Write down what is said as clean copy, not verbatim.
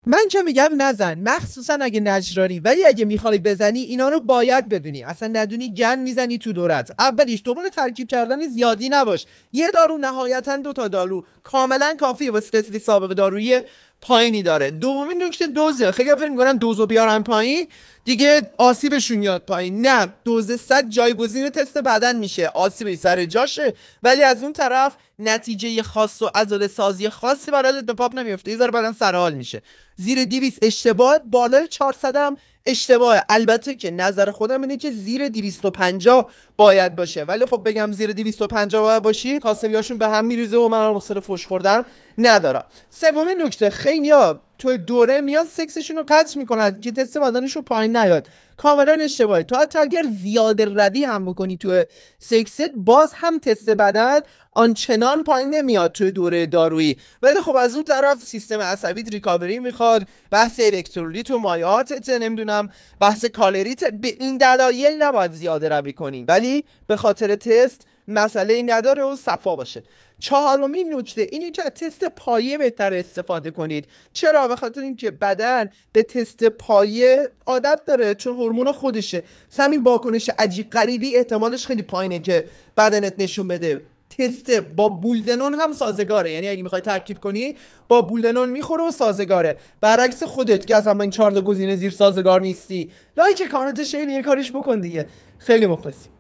من که میگم نزن، مخصوصا اگه نجراری، ولی اگه میخوای بزنی اینا رو باید بدونی. اصلا ندونی گن میزنی تو دورت. اولیش دنبال ترکیب کردن زیادی نباش. یه دارو نهایتا 2 تا دارو کاملا کافیه واسه کسی سابقه دارویی پایینی داره. دومین نکته دوزه. خیلی فکر میکنن دوزو بیارن پایین دیگه آسیبشون یاد پایین. نه، دوز 100 جایگزین تست بدن میشه، آسیبی سر جاشه، ولی از اون طرف نتیجه خاص و عضله سازی خاصی برای اتفاق نمیفته. یه ذره بدن سرحال میشه. زیر 200 اشتباه، بالای 400 هم اشتباهه. البته که نظر خودم اینه که زیر 250 باید باشه، ولی خب بگم زیر 250 باید باشی کاسبیاشون به هم میریزه و من مصر فوش خوردن ندارم. سومین نکته، خیلیا تو دوره میاد سکسشون رو قطع میکنن که تست بدنشون پایین نیاد. کاملا اشتباهه. تو حتی اگر زیاده روی هم بکنی تو سکست، باز هم تست بدن آنچنان پایین نمیاد توی دوره دارویی. ولی خب از اون طرف سیستم عصبی ریکاوری میخواد، بحث الکترولیت و مایعات، نمیدونم بحث کالریت. به این دلایل نباید زیاده روی کنیم، ولی به خاطر تست مسئله این نداره و صفا باشه. چهارمین نکته اینه که تست پایه بهتر استفاده کنید. چرا؟ به خاطر اینکه بدن به تست پایه عادت داره، چون هورمون خودشه. همین واکنش عجیب غریبی احتمالش خیلی پایینه که بدنت نشون بده. تست با بولدنون هم سازگاره، یعنی اگه میخوای ترکیب کنی با بولدنون میخوره و سازگاره. برعکس خودت که اصلا این 4 گزینه زیر سازگار نیستی، لایک کانالت شیر یه کاریش بکن دیگه. خیلی مخلصی.